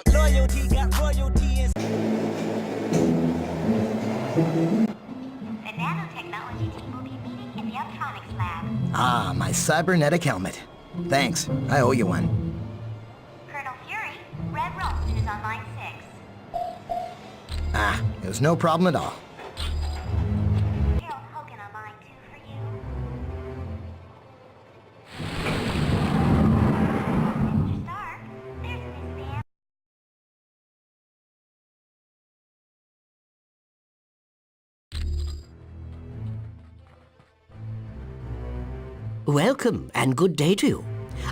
loyalty, got royalty. The nanotechnology team will be meeting in the optronics lab. Ah, my cybernetic helmet. Thanks, I owe you one. Colonel Fury, Red Roast is on line 6. Ah, it was no problem at all. Harold Hogan on line 2 for you. Mr. Stark, there's Miss Bam. Welcome, and good day to you.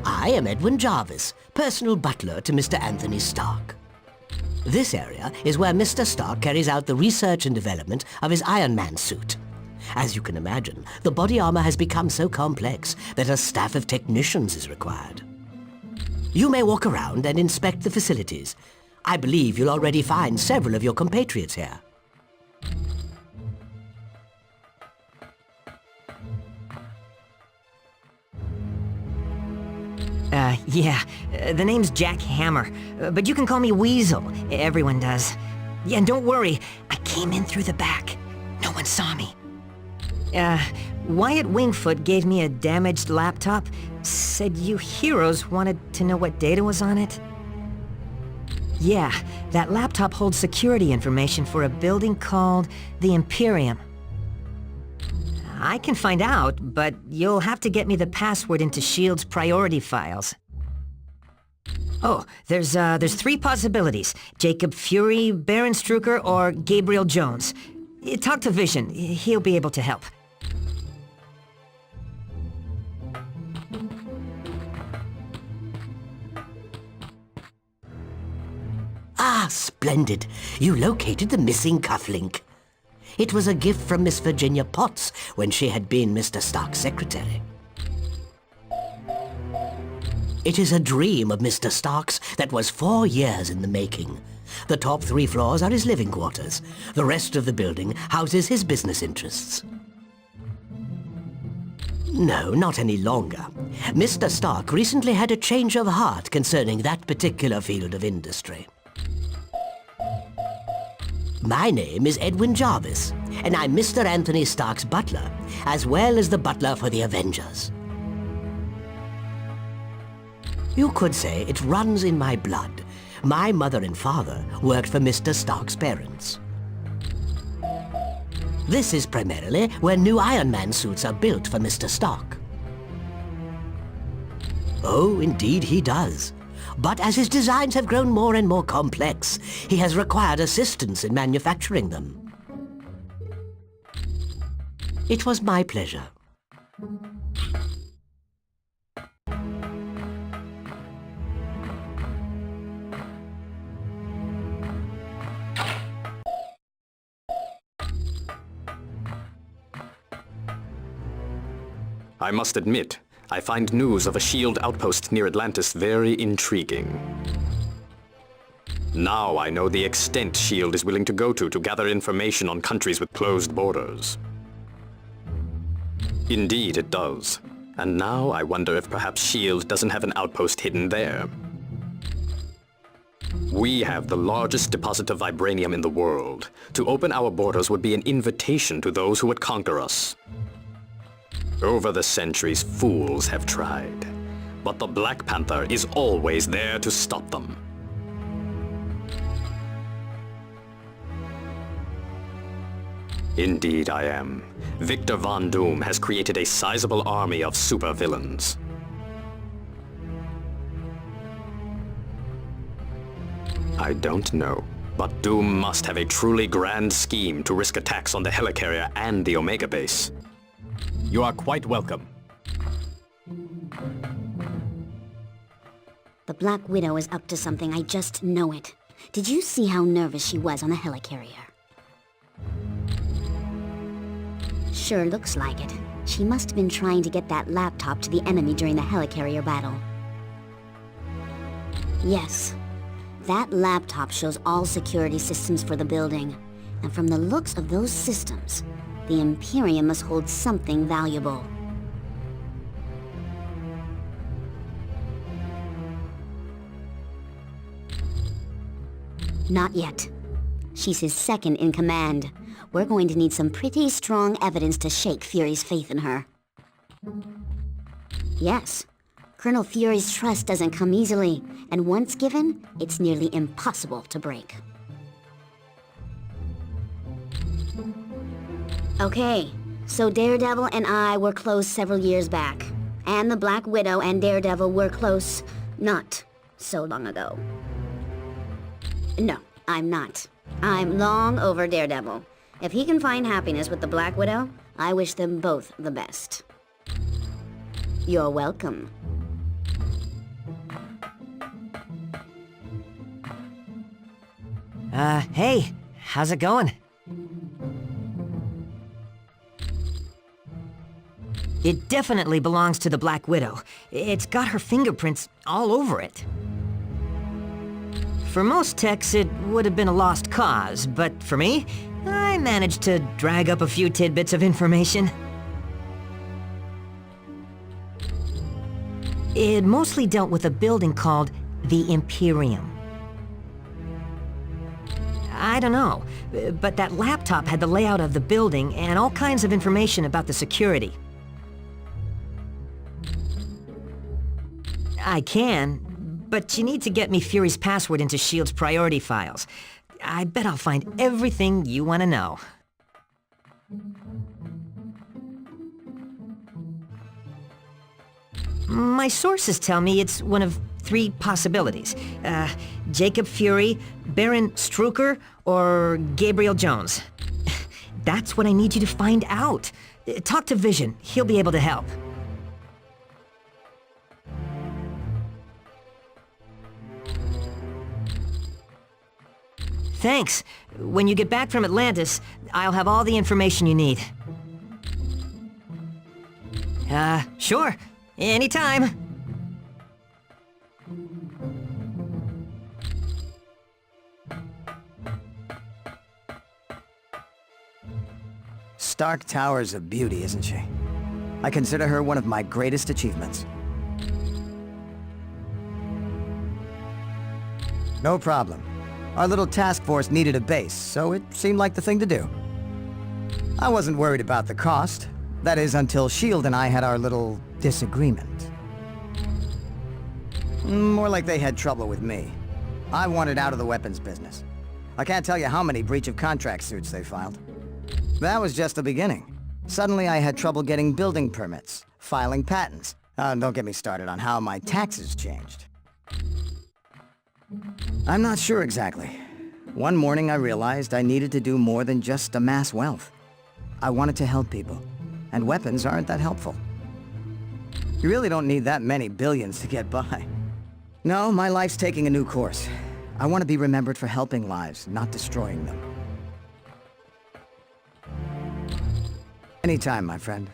I am Edwin Jarvis, personal butler to Mr. Anthony Stark. This area is where Mr. Stark carries out the research and development of his Iron Man suit. As you can imagine, the body armor has become so complex that a staff of technicians is required. You may walk around and inspect the facilities. I believe you'll already find several of your compatriots here. The name's Jack Hammer, but you can call me Weasel. Everyone does. Yeah, and don't worry, I came in through the back. No one saw me. Wyatt Wingfoot gave me a damaged laptop, said you heroes wanted to know what data was on it. Yeah, that laptop holds security information for a building called the Imperium. I can find out, but you'll have to get me the password into S.H.I.E.L.D.'s priority files. Oh, there's 3 possibilities. Jacob Fury, Baron Strucker, or Gabriel Jones. Talk to Vision. He'll be able to help. Ah, splendid. You located the missing cufflink. It was a gift from Miss Virginia Potts when she had been Mr. Stark's secretary. It is a dream of Mr. Stark's that was 4 years in the making. The top 3 floors are his living quarters. The rest of the building houses his business interests. No, not any longer. Mr. Stark recently had a change of heart concerning that particular field of industry. My name is Edwin Jarvis, and I'm Mr. Anthony Stark's butler, as well as the butler for the Avengers. You could say it runs in my blood. My mother and father worked for Mr. Stark's parents. This is primarily where new Iron Man suits are built for Mr. Stark. Oh, indeed he does. But as his designs have grown more and more complex, he has required assistance in manufacturing them. It was my pleasure. I must admit, I find news of a S.H.I.E.L.D. outpost near Atlantis very intriguing. Now I know the extent S.H.I.E.L.D. is willing to go to gather information on countries with closed borders. Indeed it does. And now I wonder if perhaps S.H.I.E.L.D. doesn't have an outpost hidden there. We have the largest deposit of vibranium in the world. To open our borders would be an invitation to those who would conquer us. Over the centuries, fools have tried. But the Black Panther is always there to stop them. Indeed I am. Victor Von Doom has created a sizable army of supervillains. I don't know, but Doom must have a truly grand scheme to risk attacks on the helicarrier and the Omega base. You are quite welcome. The Black Widow is up to something, I just know it. Did you see how nervous she was on the helicarrier? Sure looks like it. She must have been trying to get that laptop to the enemy during the helicarrier battle. Yes. That laptop shows all security systems for the building. And from the looks of those systems, the Imperium must hold something valuable. Not yet. She's his second in command. We're going to need some pretty strong evidence to shake Fury's faith in her. Yes, Colonel Fury's trust doesn't come easily, and once given, it's nearly impossible to break. Okay, so Daredevil and I were close several years back, and the Black Widow and Daredevil were close not so long ago. No, I'm not. I'm long over Daredevil. If he can find happiness with the Black Widow, I wish them both the best. You're welcome. Hey, how's it going? It definitely belongs to the Black Widow. It's got her fingerprints all over it. For most techs, it would have been a lost cause, but for me, I managed to drag up a few tidbits of information. It mostly dealt with a building called the Imperium. I don't know, but that laptop had the layout of the building and all kinds of information about the security. I can, but you need to get me Fury's password into S.H.I.E.L.D.'s priority files. I bet I'll find everything you want to know. My sources tell me it's one of 3 possibilities. Jacob Fury, Baron Strucker, or Gabriel Jones. That's what I need you to find out. Talk to Vision. He'll be able to help. Thanks. When you get back from Atlantis, I'll have all the information you need. Sure. Anytime. Stark Tower's a beauty, isn't she? I consider her one of my greatest achievements. No problem. Our little task force needed a base, so it seemed like the thing to do. I wasn't worried about the cost. That is, until S.H.I.E.L.D. and I had our little disagreement. More like they had trouble with me. I wanted out of the weapons business. I can't tell you how many breach of contract suits they filed. That was just the beginning. Suddenly I had trouble getting building permits, filing patents. Don't get me started on how my taxes changed. I'm not sure exactly. One morning I realized I needed to do more than just amass wealth. I wanted to help people, and weapons aren't that helpful. You really don't need that many billions to get by. No, my life's taking a new course. I want to be remembered for helping lives, not destroying them. Anytime, my friend.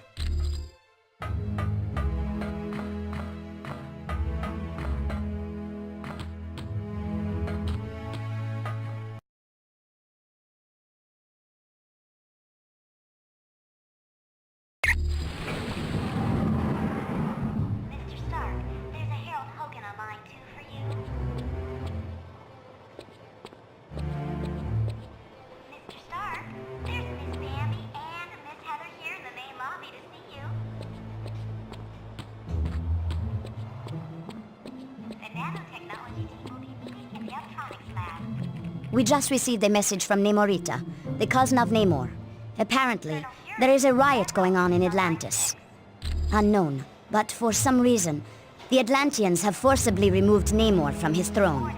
Mr. Stark, there's a Harold Hogan on line 2 for you. Mr. Stark, there's Miss Bambi and Miss Heather here in the main lobby to see you. The nanotechnology team will be meeting in the electronics lab. We just received a message from Namorita, the cousin of Namor. Apparently, there is a riot going on in Atlantis. Unknown, but for some reason, the Atlanteans have forcibly removed Namor from his throne.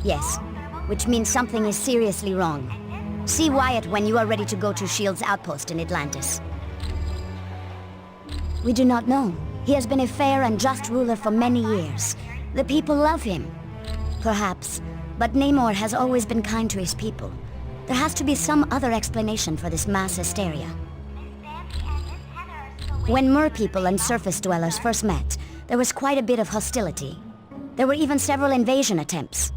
Yes, which means something is seriously wrong. See Wyatt when you are ready to go to S.H.I.E.L.D.'s outpost in Atlantis. We do not know. He has been a fair and just ruler for many years. The people love him. Perhaps, but Namor has always been kind to his people. There has to be some other explanation for this mass hysteria. When Mer people and surface dwellers first met, there was quite a bit of hostility. There were even several invasion attempts.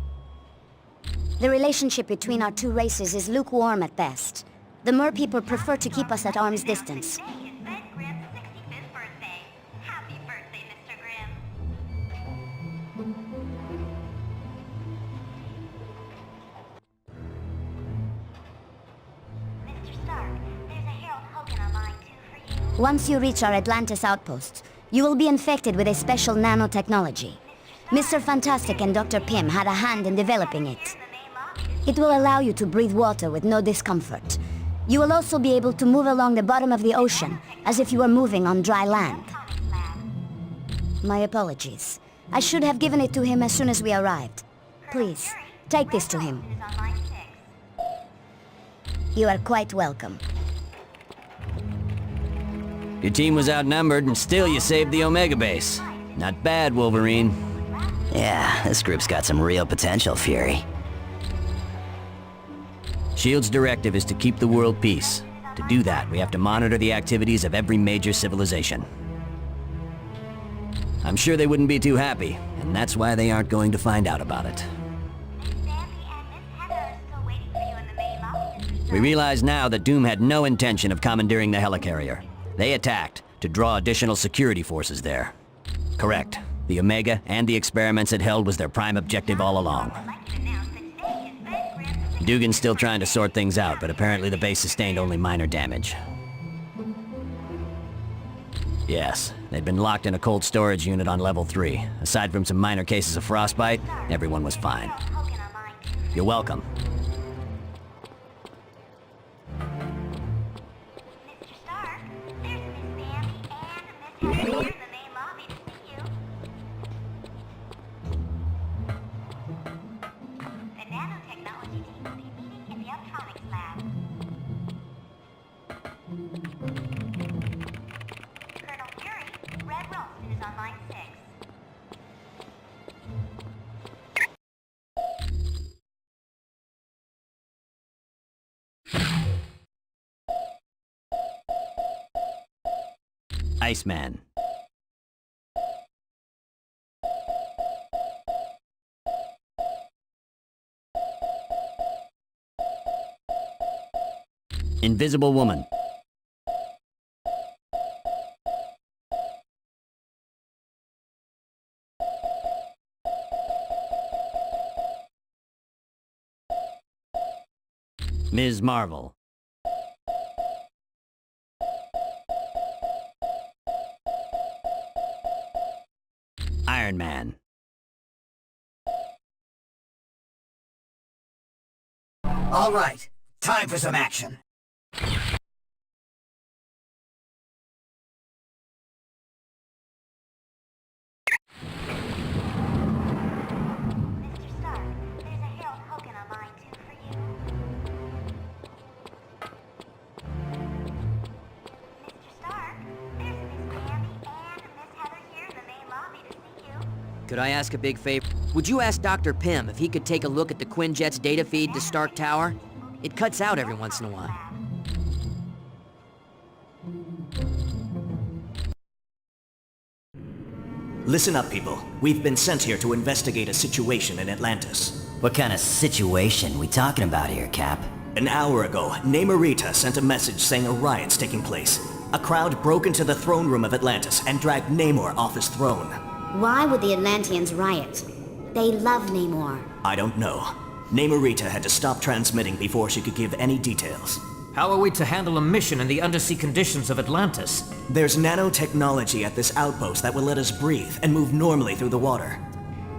The relationship between our two races is lukewarm at best. The Mer people prefer to keep us at arm's distance. Today is Ben Grimm's 65th birthday. Happy birthday, Mr. Grimm. Once you reach our Atlantis outpost, you will be infected with a special nanotechnology. Mr. Fantastic and Dr. Pym had a hand in developing it. It will allow you to breathe water with no discomfort. You will also be able to move along the bottom of the ocean as if you were moving on dry land. My apologies. I should have given it to him as soon as we arrived. Please, take this to him. You are quite welcome. Your team was outnumbered, and still you saved the Omega base. Not bad, Wolverine. Yeah, this group's got some real potential, Fury. S.H.I.E.L.D.'s directive is to keep the world peace. To do that, we have to monitor the activities of every major civilization. I'm sure they wouldn't be too happy, and that's why they aren't going to find out about it. We realize now that Doom had no intention of commandeering the helicarrier. They attacked to draw additional security forces there. Correct. The Omega and the experiments it held was their prime objective all along. Dugan's still trying to sort things out, but apparently the base sustained only minor damage. Yes, they'd been locked in a cold storage unit on level 3. Aside from some minor cases of frostbite, everyone was fine. You're welcome. Mr. Stark, there's Miss Bambi and Miss Heather here in the main lobby to see you. The nanotechnology team will be meeting in the electronics lab. Colonel Fury, Red Ralston is on line 6. Iceman. Invisible Woman. Ms. Marvel. Iron Man. All right, time for some action. Mr. Stark, there's a Harold Hogan on line 2 for you. Mr. Stark, there's Miss Bambi and Miss Heather here in the main lobby to see you. Could I ask a big favor? Would you ask Dr. Pym if he could take a look at the Quinjet's data feed to Stark Tower? It cuts out every once in a while. Listen up, people. We've been sent here to investigate a situation in Atlantis. What kind of situation we talking about here, Cap? An hour ago, Namorita sent a message saying a riot's taking place. A crowd broke into the throne room of Atlantis and dragged Namor off his throne. Why would the Atlanteans riot? They love Namor. I don't know. Namorita had to stop transmitting before she could give any details. How are we to handle a mission in the undersea conditions of Atlantis? There's nanotechnology at this outpost that will let us breathe and move normally through the water.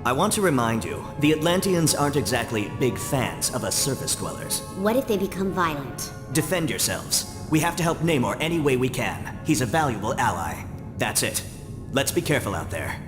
I want to remind you, the Atlanteans aren't exactly big fans of us surface dwellers. What if they become violent? Defend yourselves. We have to help Namor any way we can. He's a valuable ally. That's it. Let's be careful out there.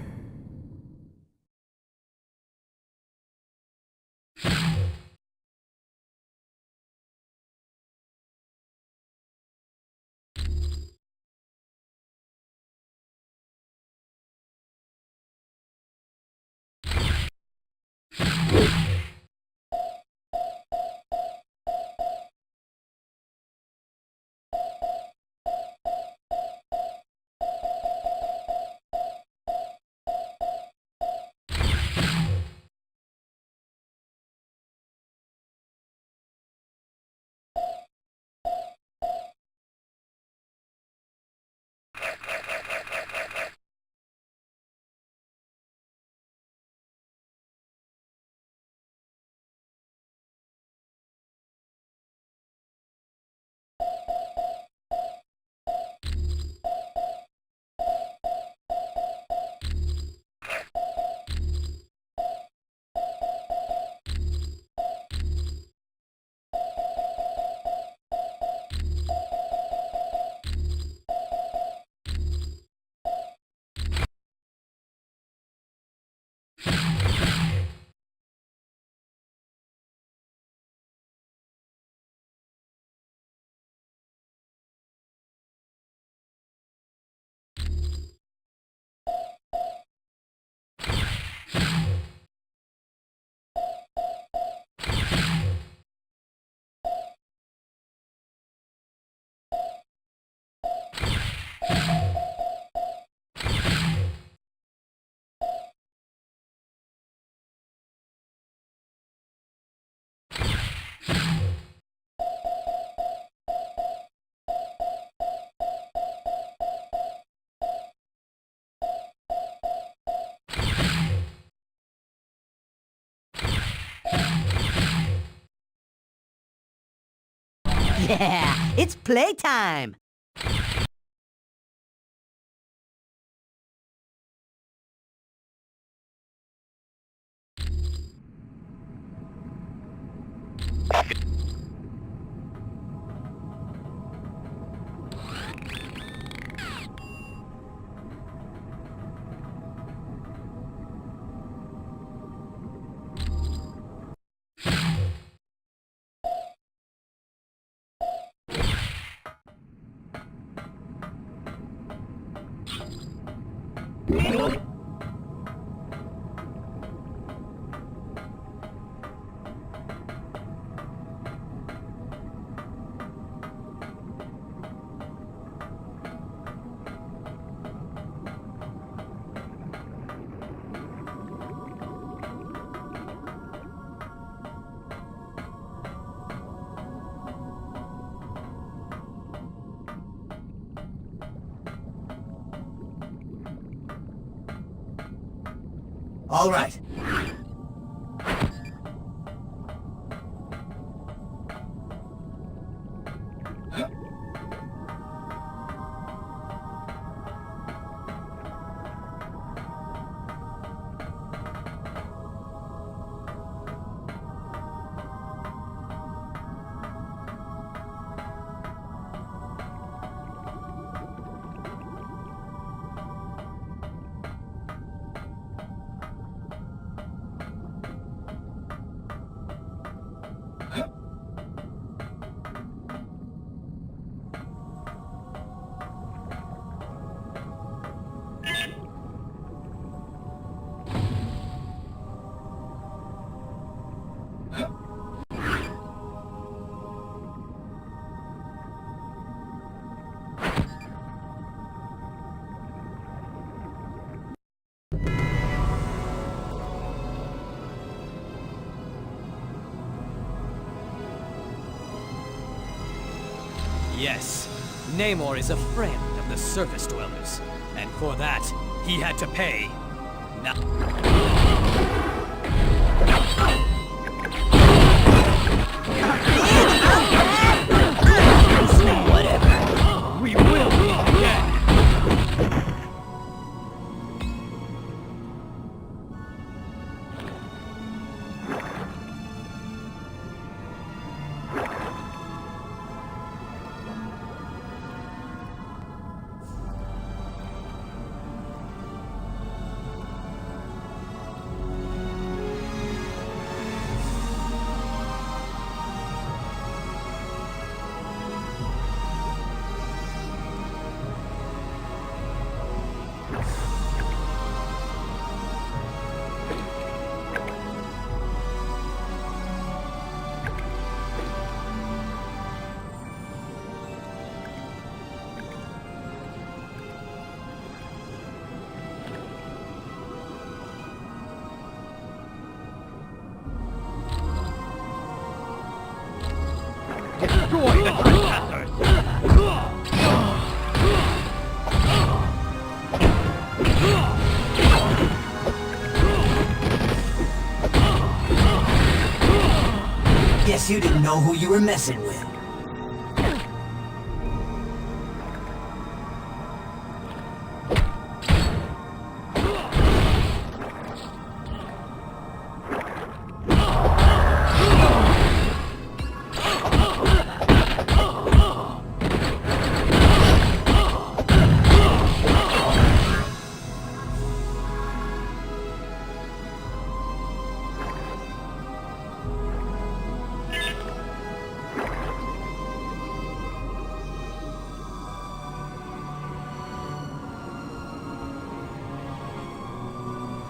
Yeah, it's playtime! All right. Yes, Namor is a friend of the surface dwellers, and for that, he had to pay. Whatever. We will meet again. Destroy the trespassers! Guess you didn't know who you were messing with.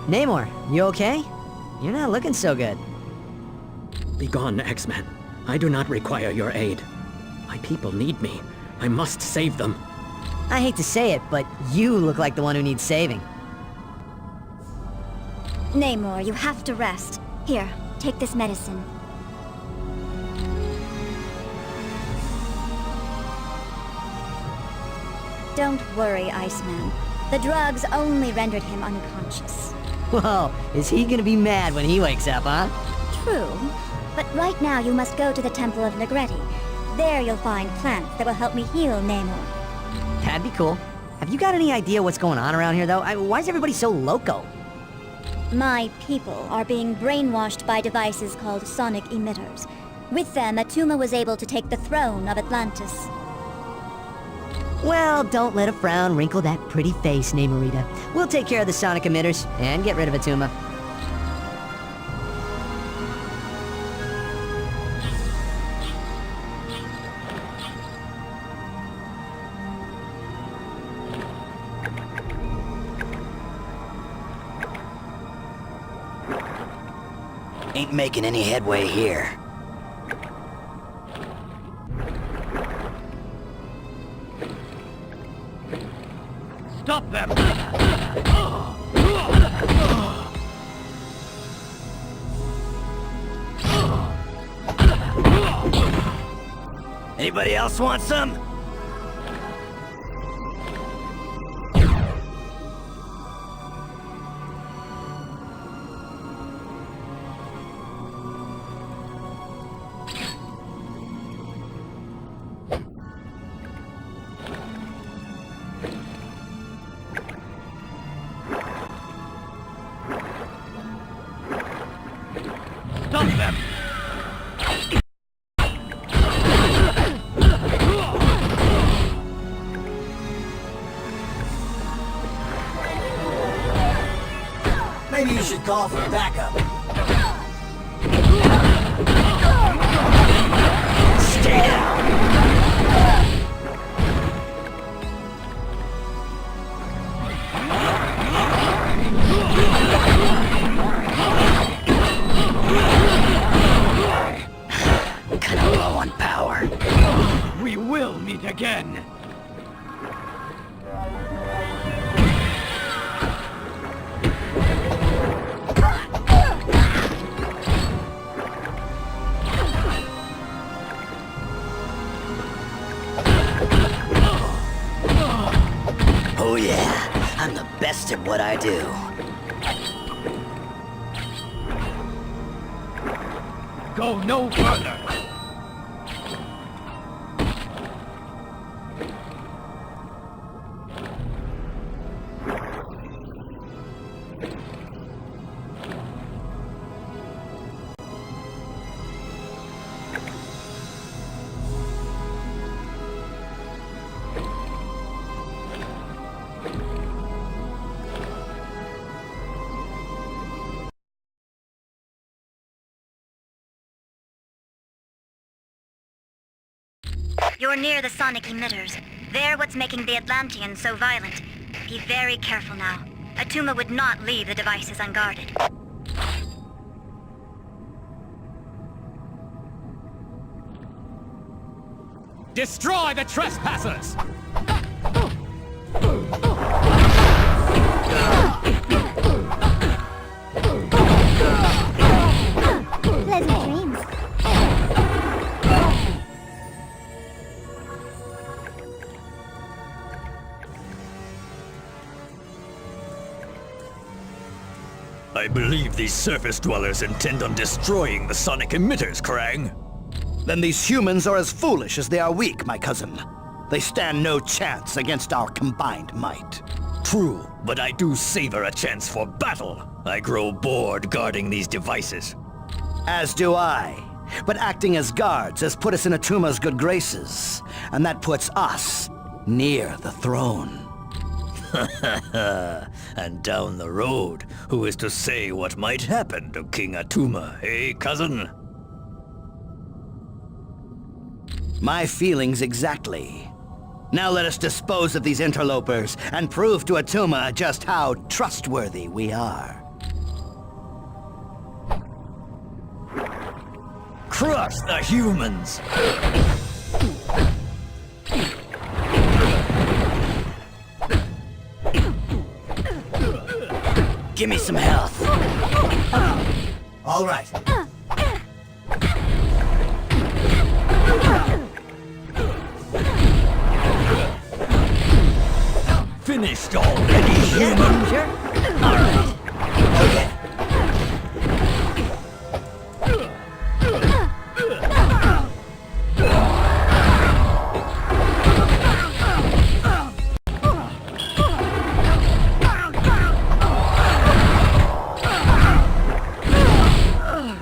Namor, you okay? You're not looking so good. Begone, X-Men. I do not require your aid. My people need me. I must save them. I hate to say it, but you look like the one who needs saving. Namor, you have to rest. Here, take this medicine. Don't worry, Iceman. The drugs only rendered him unconscious. Whoa, is he gonna be mad when he wakes up, huh? True. But right now you must go to the Temple of Negretti. There you'll find plants that will help me heal Namor. That'd be cool. Have you got any idea what's going on around here, though? Why is everybody so loco? My people are being brainwashed by devices called sonic emitters. With them, Atuma was able to take the throne of Atlantis. Well, don't let a frown wrinkle that pretty face, Namorita. We'll take care of the sonic emitters and get rid of Atuma. Ain't making any headway here. Stop them! Anybody else want some? Stop them! Maybe you should call for backup. Stay down! Kinda low on power. We will meet again! Oh yeah, I'm the best at what I do. Go no further! You're near the sonic emitters. They're what's making the Atlanteans so violent. Be very careful now. Atuma would not leave the devices unguarded. Destroy the trespassers! Pleasant dreams. I believe these surface dwellers intend on destroying the sonic emitters, Krang. Then these humans are as foolish as they are weak, my cousin. They stand no chance against our combined might. True, but I do savor a chance for battle. I grow bored guarding these devices. As do I. But acting as guards has put us in Atuma's good graces, and that puts us near the throne. And down the road, who is to say what might happen to King Atuma, eh, cousin? My feelings exactly. Now let us dispose of these interlopers and prove to Atuma just how trustworthy we are. Crush the humans! Give me some health. All right. Finished already, human? Sure. All right. Okay.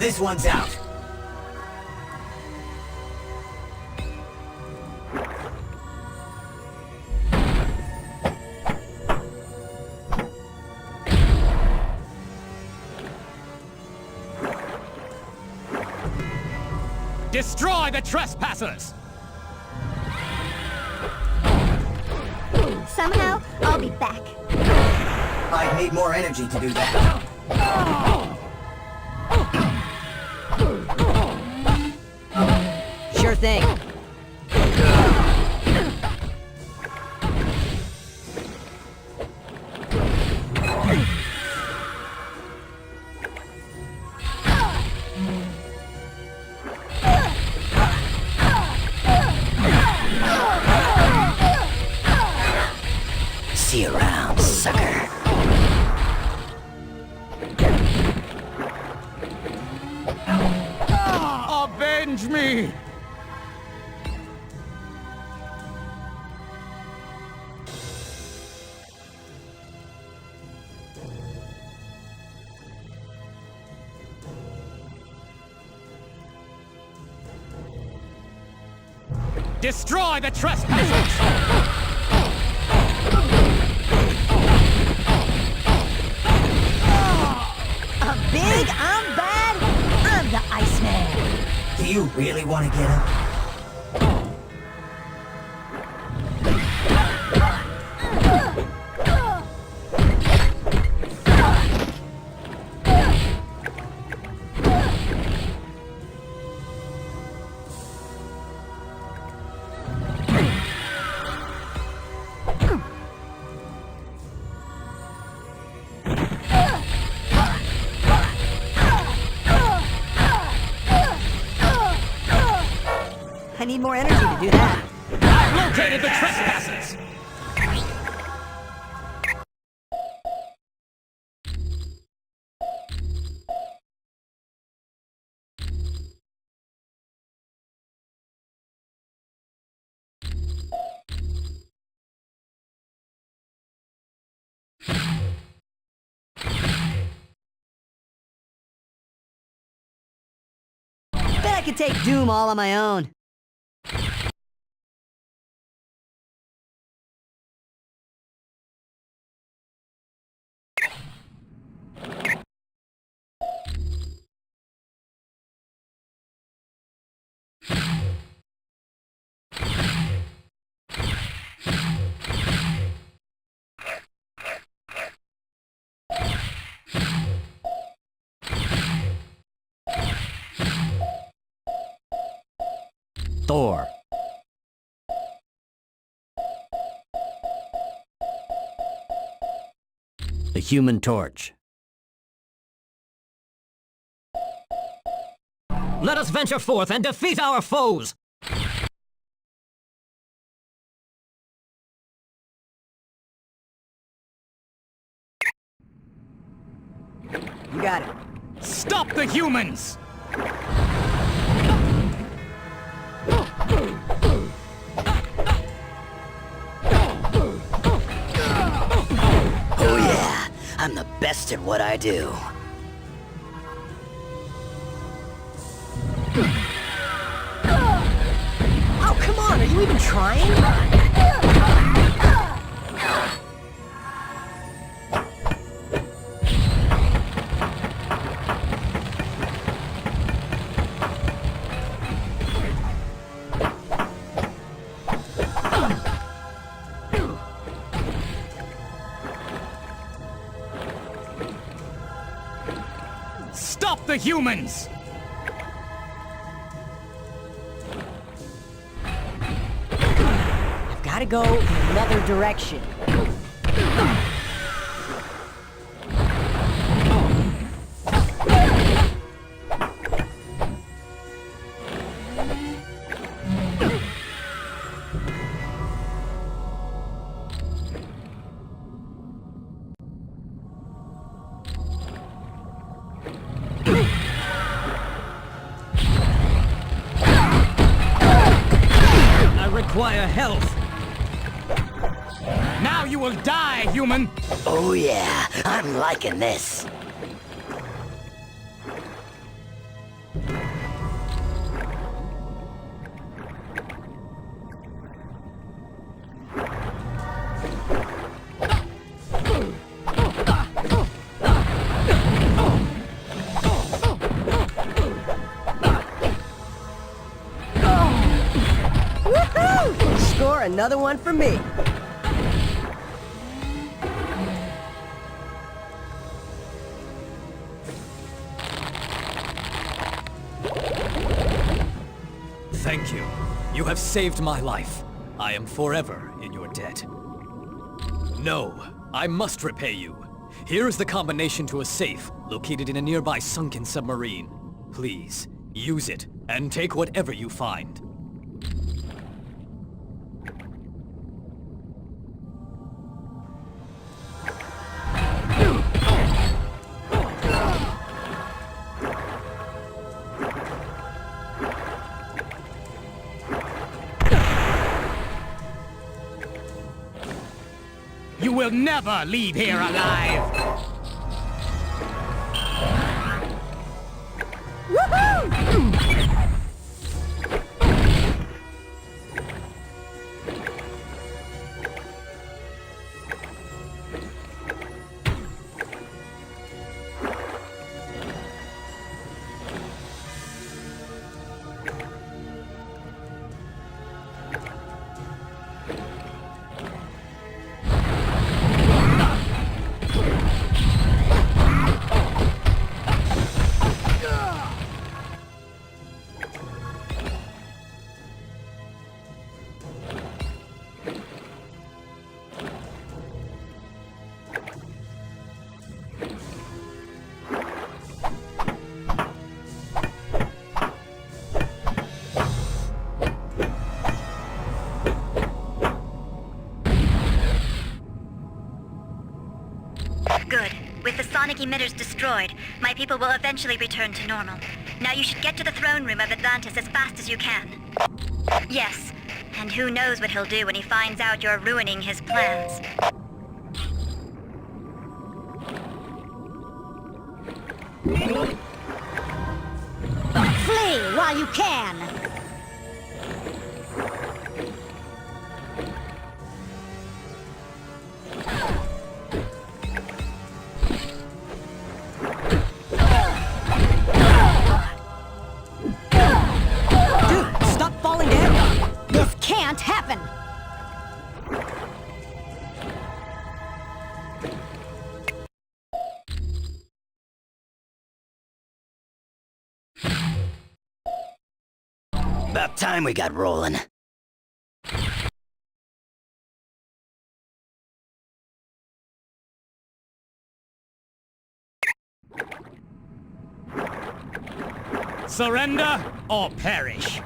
This one's out. Destroy the trespassers! Somehow, I'll be back. I need more energy to do that. Sure thing. See you around, sucker. Avenge me! Destroy the trespassers! Big, I'm bad, I'm the Iceman. Do you really want to get up? I need more energy to do that. I've located the trespassers! Bet I could take Doom all on my own. Thor. The Human Torch. Let us venture forth and defeat our foes! You got it. Stop the humans! Oh yeah, I'm the best at what I do. Oh, come on, are you even trying? Stop the humans! I've got to go in another direction. I require health. Now you will die, human! Oh yeah, I'm liking this. another one for me. Thank you. You have saved my life. I am forever in your debt. No, I must repay you. Here is the combination to a safe located in a nearby sunken submarine. Please, use it and take whatever you find. You will never leave here alive! Good. With the sonic emitters destroyed, my people will eventually return to normal. Now you should get to the throne room of Atlantis as fast as you can. Yes, and who knows what he'll do when he finds out you're ruining his plans. Flee while you can! Dude, stop falling down! This can't happen! About time we got rolling. Surrender or perish.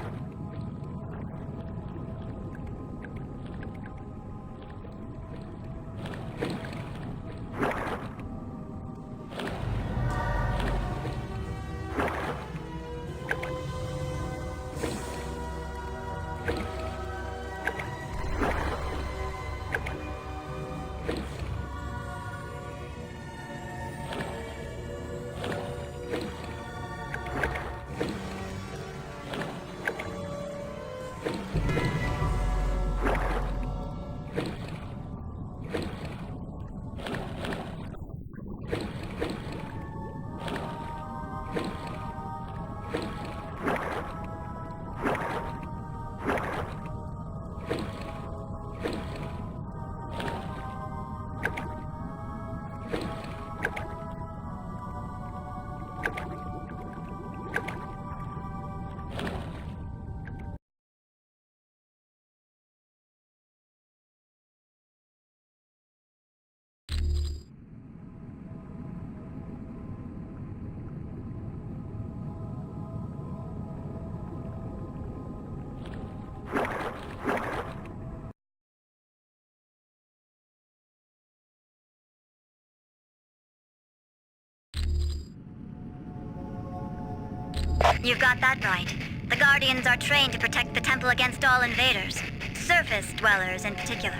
You've got that right. The Guardians are trained to protect the temple against all invaders, surface dwellers in particular.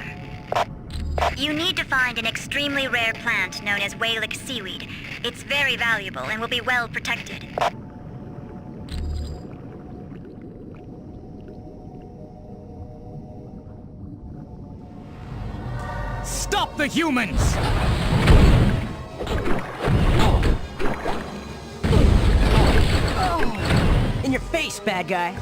You need to find an extremely rare plant known as whalic seaweed. It's very valuable and will be well protected. Stop the humans! In your face, bad guy.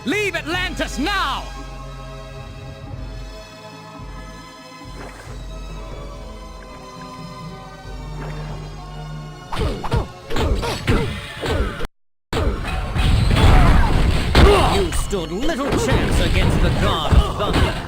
Leave Atlantis now! You stood little chance against the God of Thunder.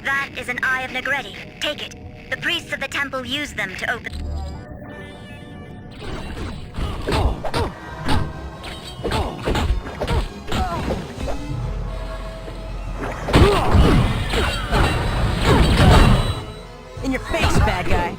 That is an Eye of Negretti. Take it. The priests of the temple use them to open... In your face, bad guy.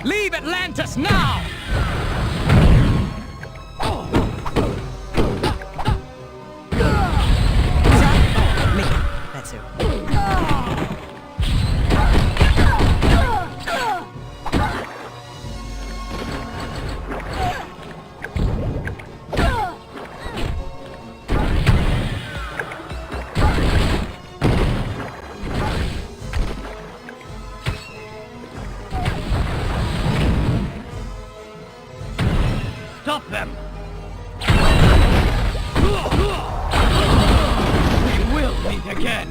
Leave Atlantis now! Me. That's who. Stop them! We will meet again!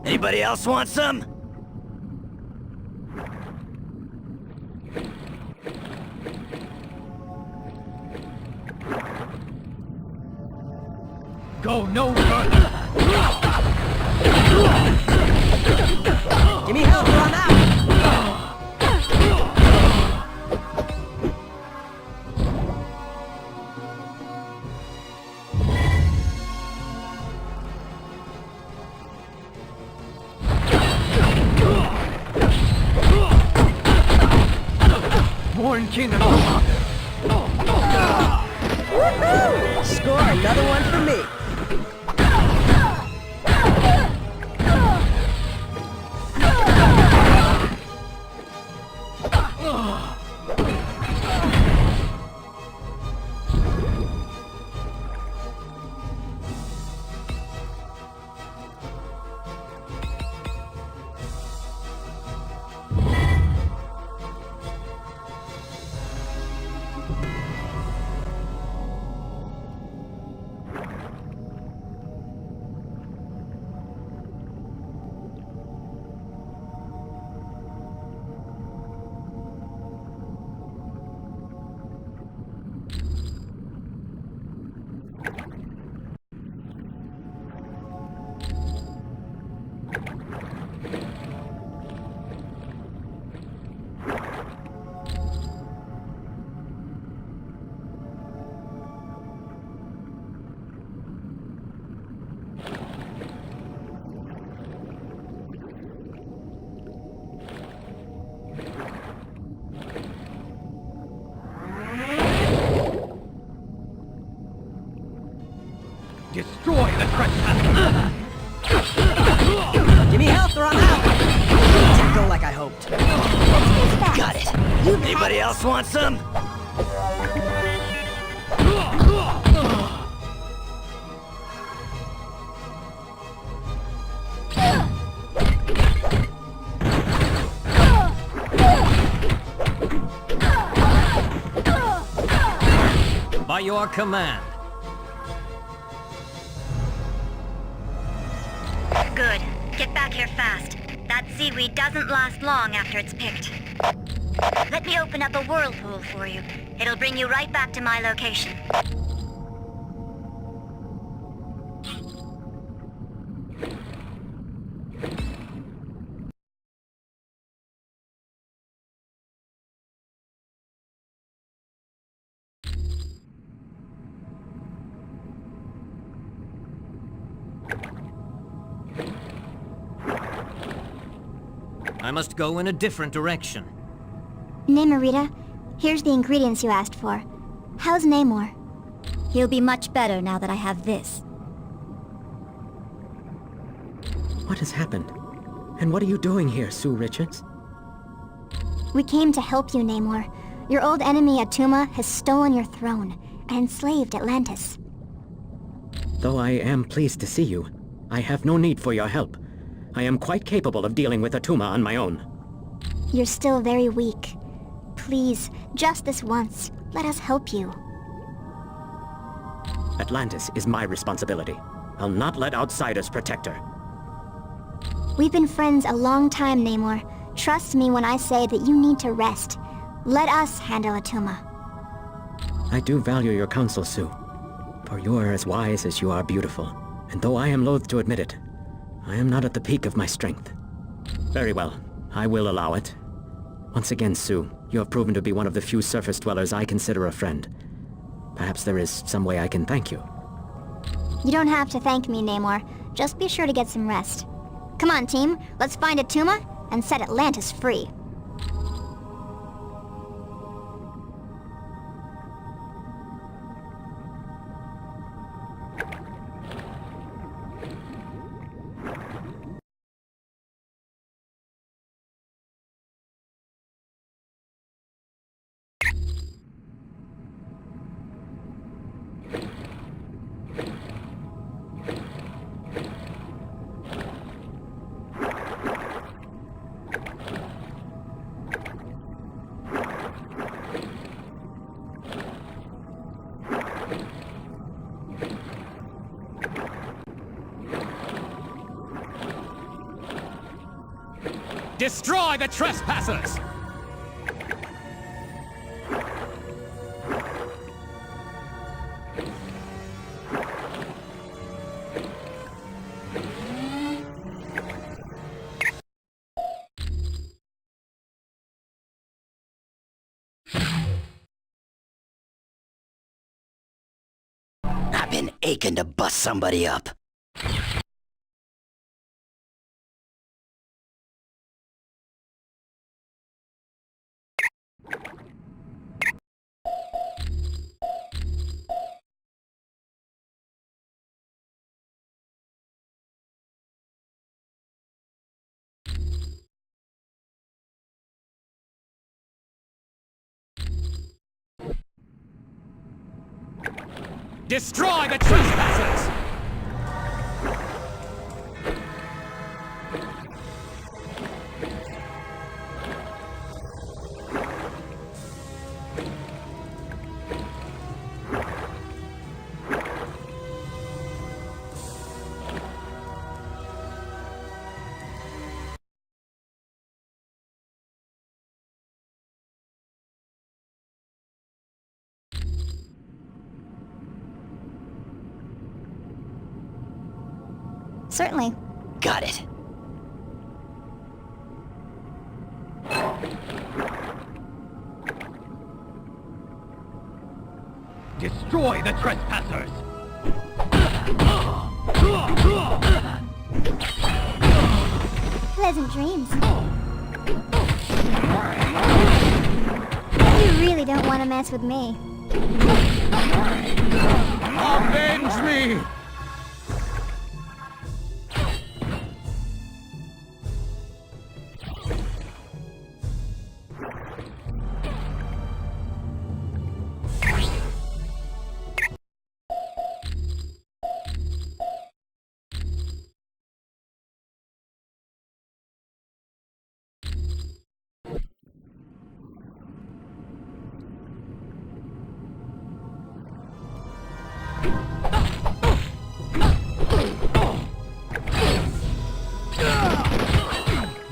Anybody else want some? Go no further! Give me help or I'm out! Born chickennoodlenova! Score another one for me. Destroy the trespasser! Give me health or I'm out! Didn't go like I hoped. Got it. Anybody else want some? By your command. Good. Get back here fast. That seaweed doesn't last long after it's picked. Let me open up a whirlpool for you. It'll bring you right back to my location. I must go in a different direction. Namorita, here's the ingredients you asked for. How's Namor? He'll be much better now that I have this. What has happened? And what are you doing here, Sue Richards? We came to help you, Namor. Your old enemy Attuma has stolen your throne and enslaved Atlantis. Though I am pleased to see you, I have no need for your help. I am quite capable of dealing with Attuma on my own. You're still very weak. Please, just this once, let us help you. Atlantis is my responsibility. I'll not let outsiders protect her. We've been friends a long time, Namor. Trust me when I say that you need to rest. Let us handle Attuma. I do value your counsel, Sue. For you are as wise as you are beautiful. And though I am loath to admit it, I am not at the peak of my strength. Very well. I will allow it. Once again, Sue, you have proven to be one of the few surface dwellers I consider a friend. Perhaps there is some way I can thank you. You don't have to thank me, Namor. Just be sure to get some rest. Come on, team. Let's find Attuma and set Atlantis free. Destroy the trespassers! I've been aching to bust somebody up. Destroy the trespassers! Certainly. Got it. Destroy the trespassers! Pleasant dreams. You really don't want to mess with me. Avenge me!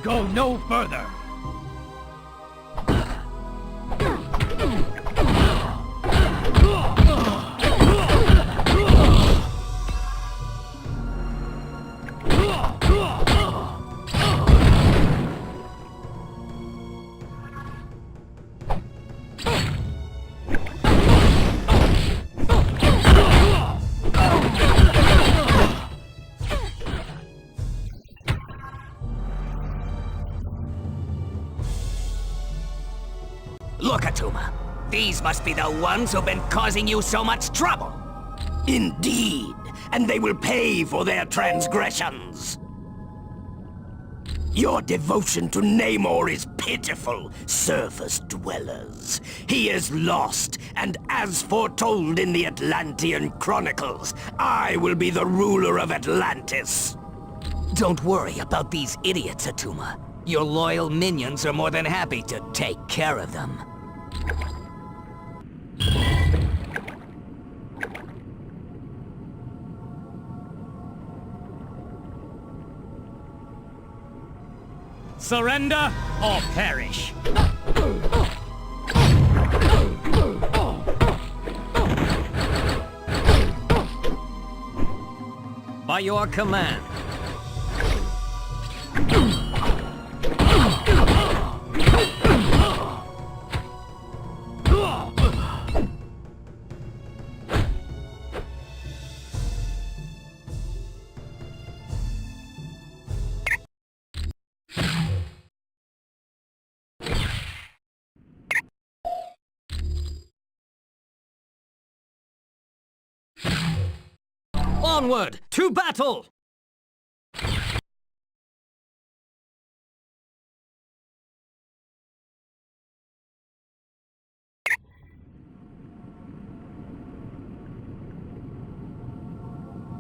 Go no further! Look, Atuma. These must be the ones who've been causing you so much trouble. Indeed, and they will pay for their transgressions. Your devotion to Namor is pitiful, surface dwellers. He is lost, and as foretold in the Atlantean Chronicles, I will be the ruler of Atlantis. Don't worry about these idiots, Atuma. Your loyal minions are more than happy to take care of them. Surrender or perish. By your command. Onward to battle!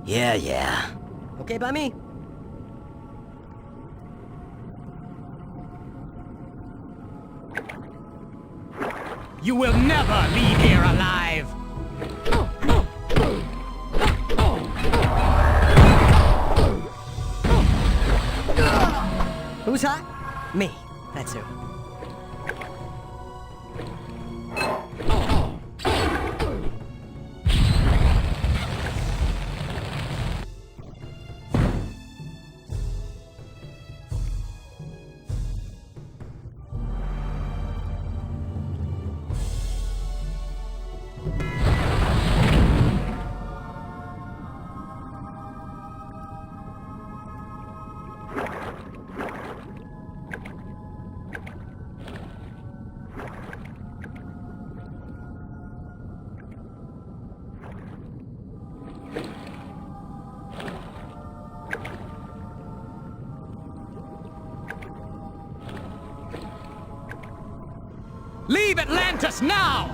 Yeah. Okay by me. You will never leave here alive! Who's hot? Me. That's who. Leave Atlantis now!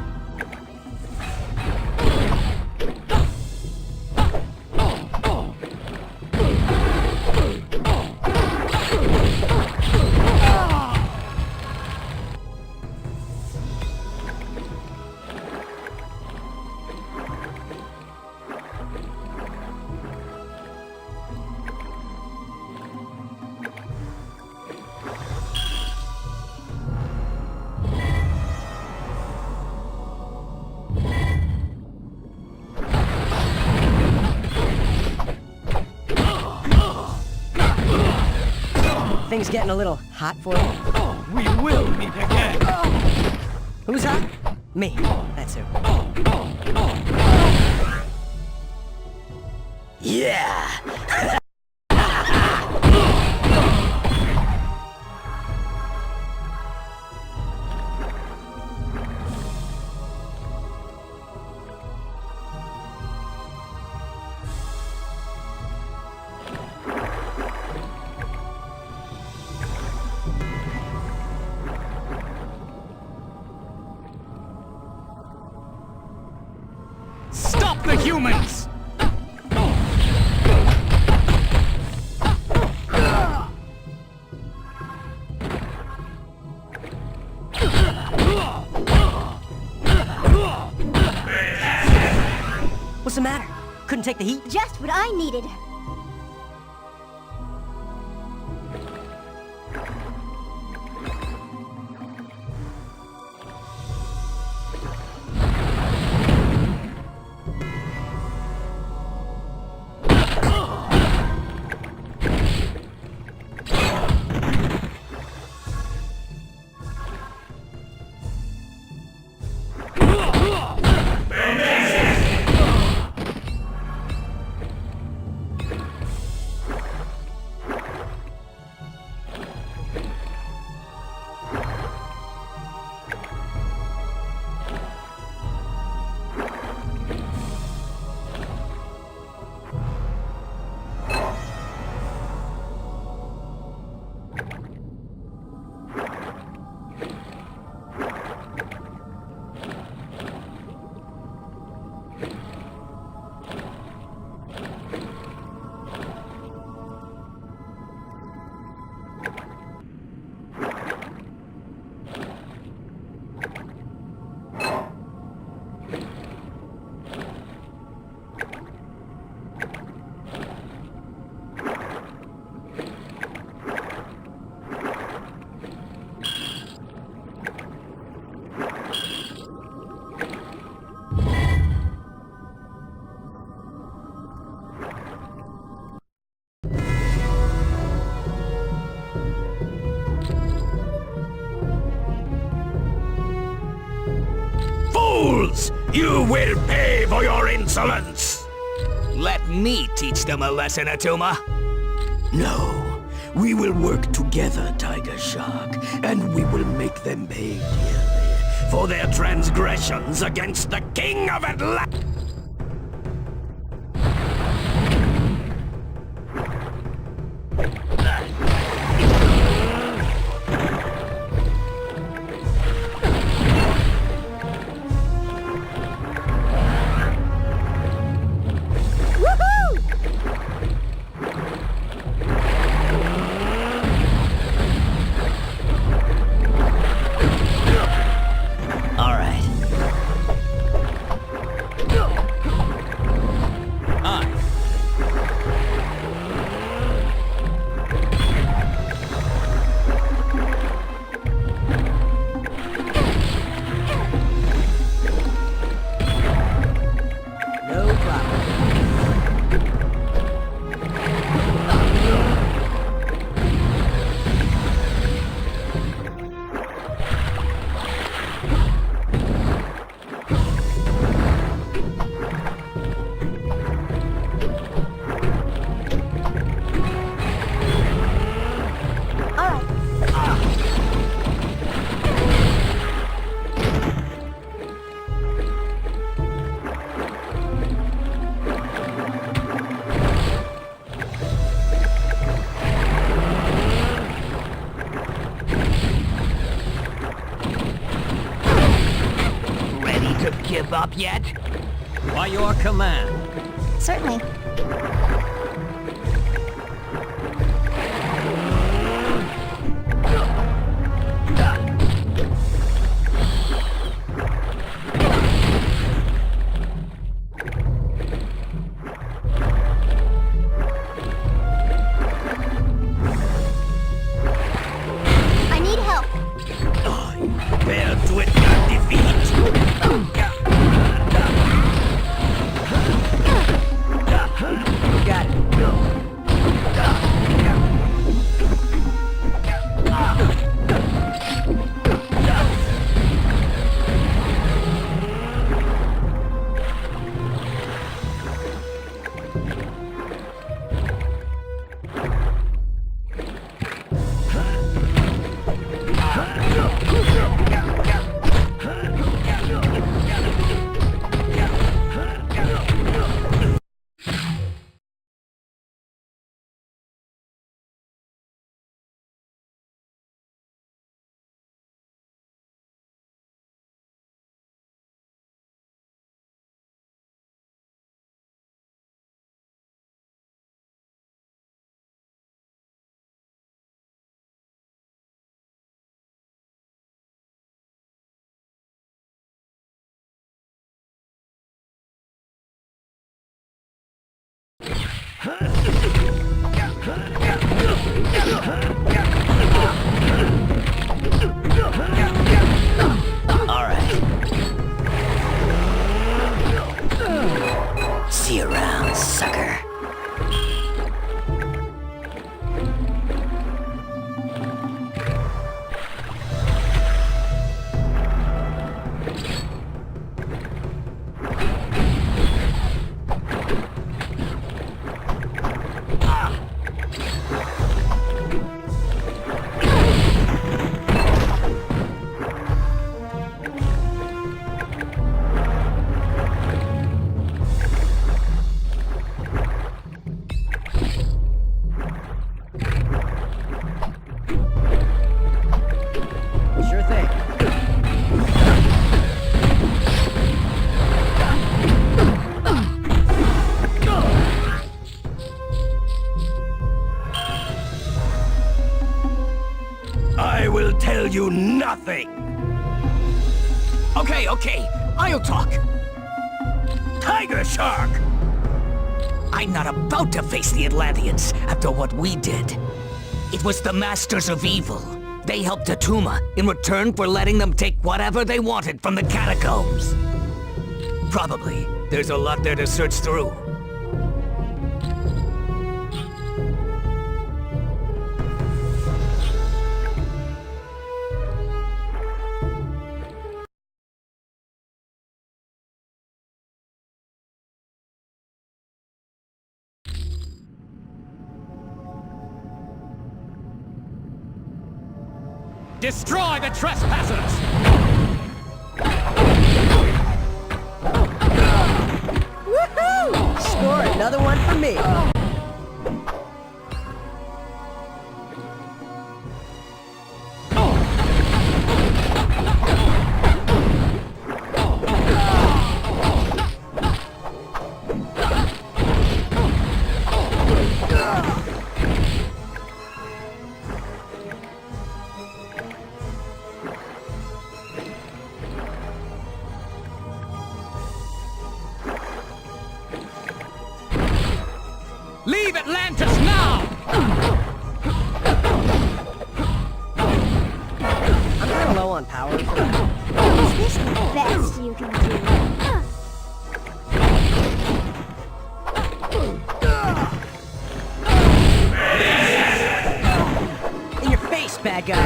Things getting a little hot for you? We will meet again! Who's hot? Me. That's who. Yeah! Stop the humans! What's the matter? Couldn't take the heat? Just what I needed. You will pay for your insolence! Let me teach them a lesson, Atuma. No. We will work together, Tiger Shark, and we will make them pay dearly for their transgressions against the King of Atlantis. Give up yet? By your command. Certainly. I need help. Prepare to admit defeat. Got it. All right. See you around, sucker. Sure thing. I will tell you nothing! Okay, I'll talk. Tiger Shark! I'm not about to face the Atlanteans after what we did. It was the Masters of Evil. They helped Atuma in return for letting them take whatever they wanted from the catacombs. Probably, there's a lot there to search through. Destroy the trespassers! Woohoo! Score another one for me. Leave Atlantis now! I'm kind of low on power for that. Is this the best you can do? In your face, bad guy.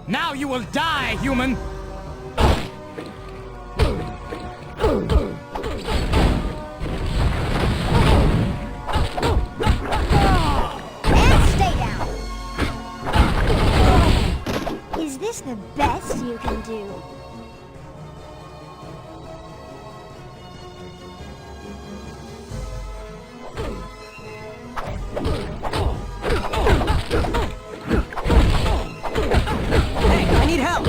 Now you will die, human! And stay down! Is this the best you can do? Hey, I need help!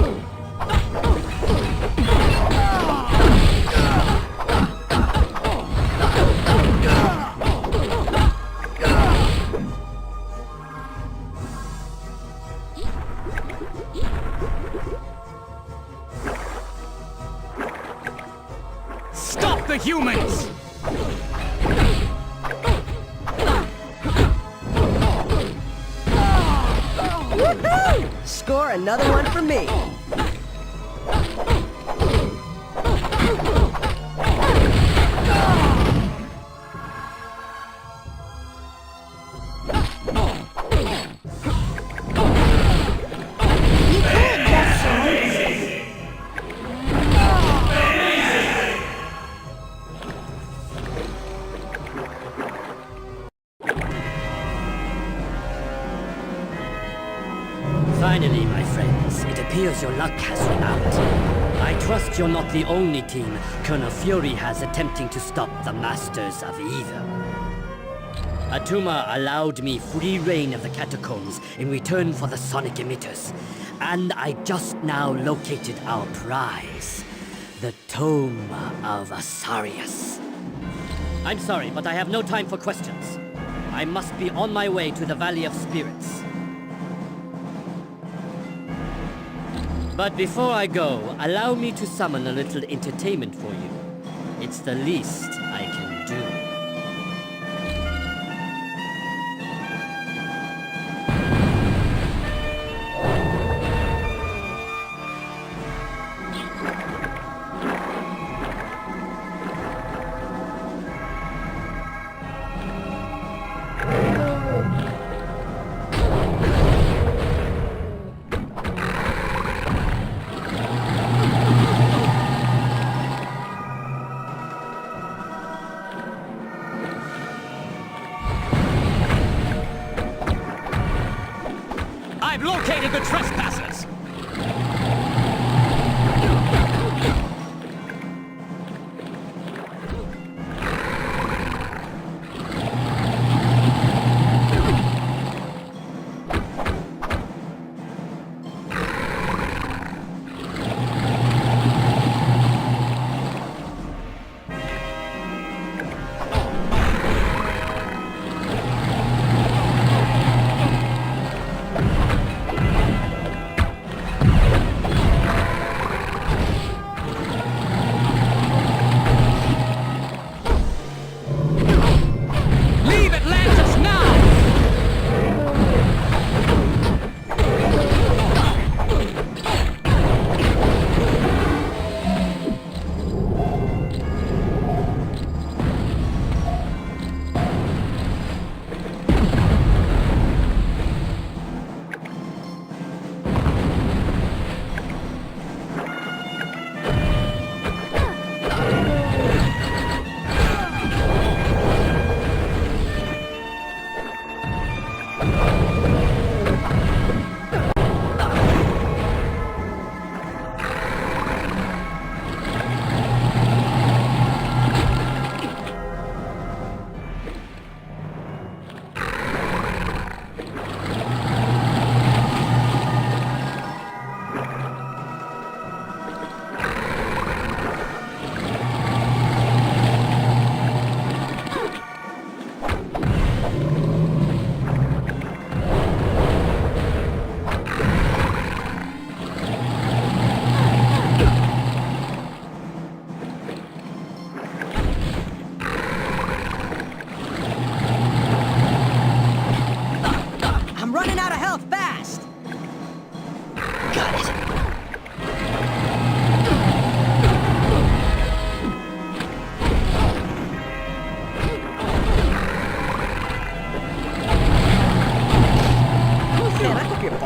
Stop the humans! Woohoo! Score another one for me. Finally, my friends, it appears your luck has run out. I trust you're not the only team Colonel Fury has attempting to stop the Masters of Evil. Atuma allowed me free reign of the catacombs in return for the sonic emitters, and I just now located our prize. The Tome of Asarius. I'm sorry, but I have no time for questions. I must be on my way to the Valley of Spirits. But before I go, allow me to summon a little entertainment for you. It's the least I can do. I've located the trespassers!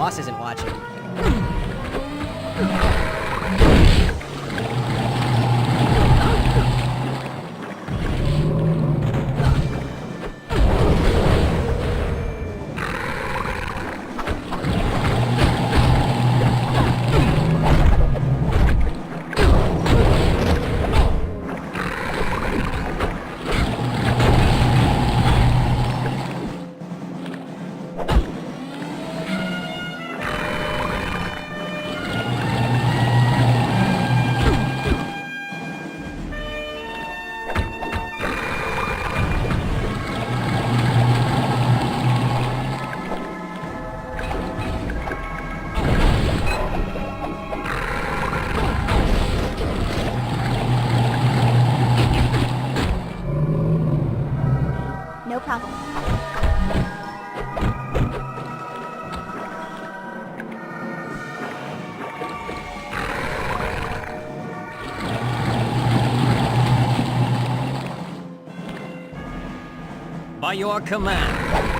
boss isn't watching. No problem. By your command.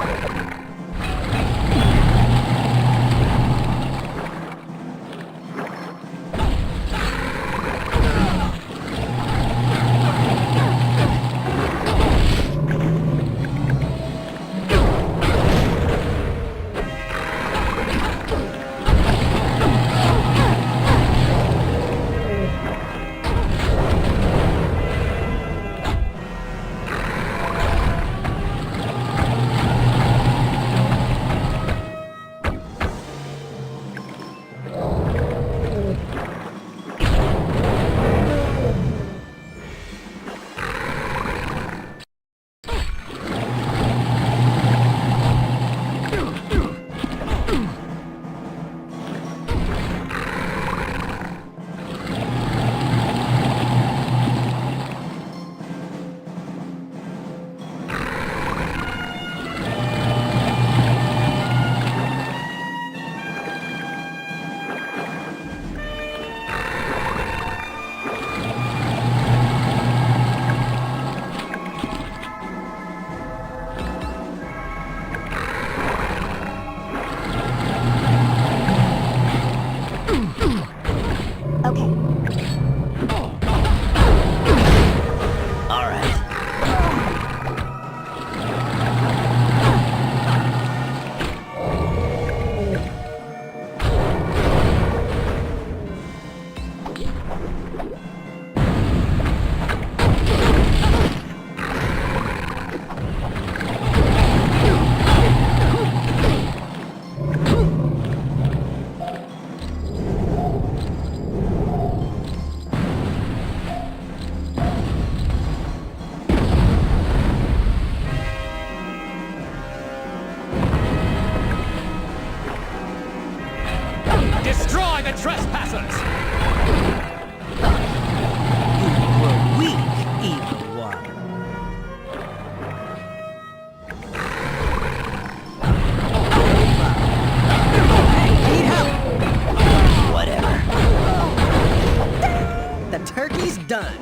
the trespassers! You were weak, evil one. Hey, need help? Whatever. The turkey's done.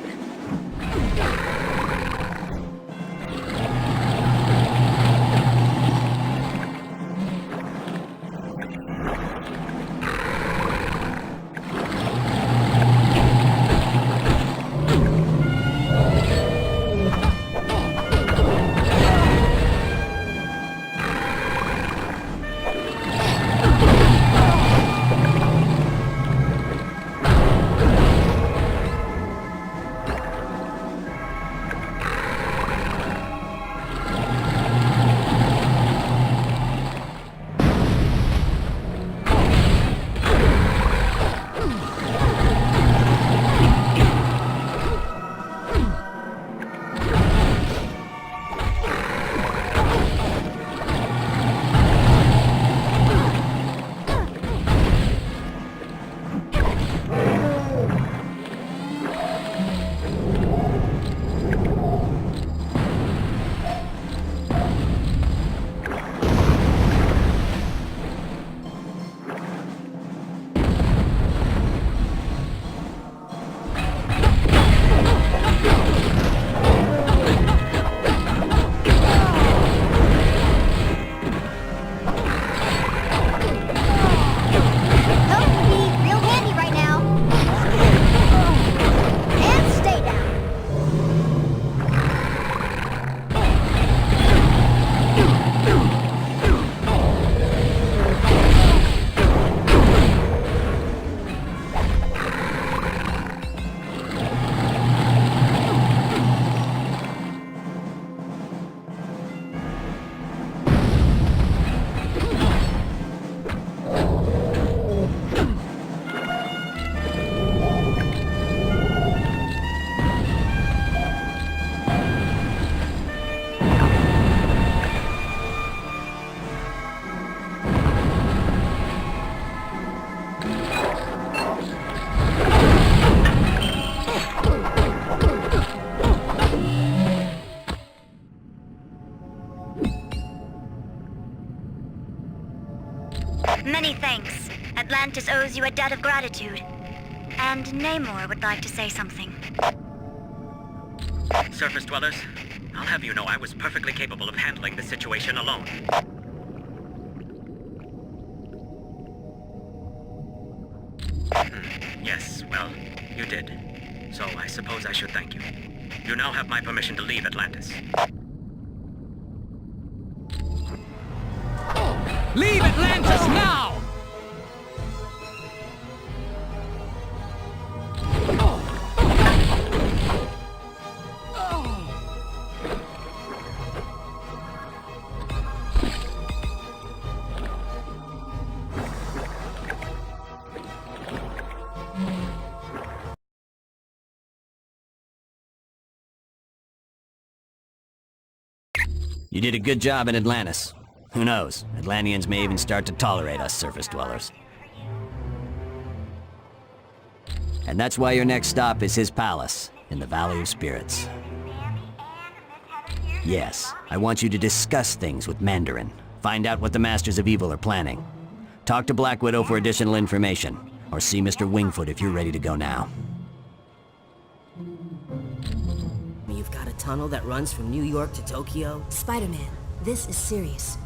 Many thanks. Atlantis owes you a debt of gratitude. And Namor would like to say something. Surface dwellers, I'll have you know I was perfectly capable of handling the situation alone. Yes, well, you did. So I suppose I should thank you. You now have my permission to leave Atlantis. Leave Atlantis now! You did a good job in Atlantis. Who knows? Atlanteans may even start to tolerate us surface dwellers. And that's why your next stop is his palace, in the Valley of Spirits. Yes, I want you to discuss things with Mandarin. Find out what the Masters of Evil are planning. Talk to Black Widow for additional information, or see Mr. Wingfoot if you're ready to go now. You've got a tunnel that runs from New York to Tokyo? Spider-Man, this is serious.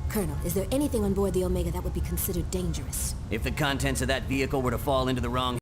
Colonel, is there anything on board the Omega that would be considered dangerous? If the contents of that vehicle were to fall into the wrong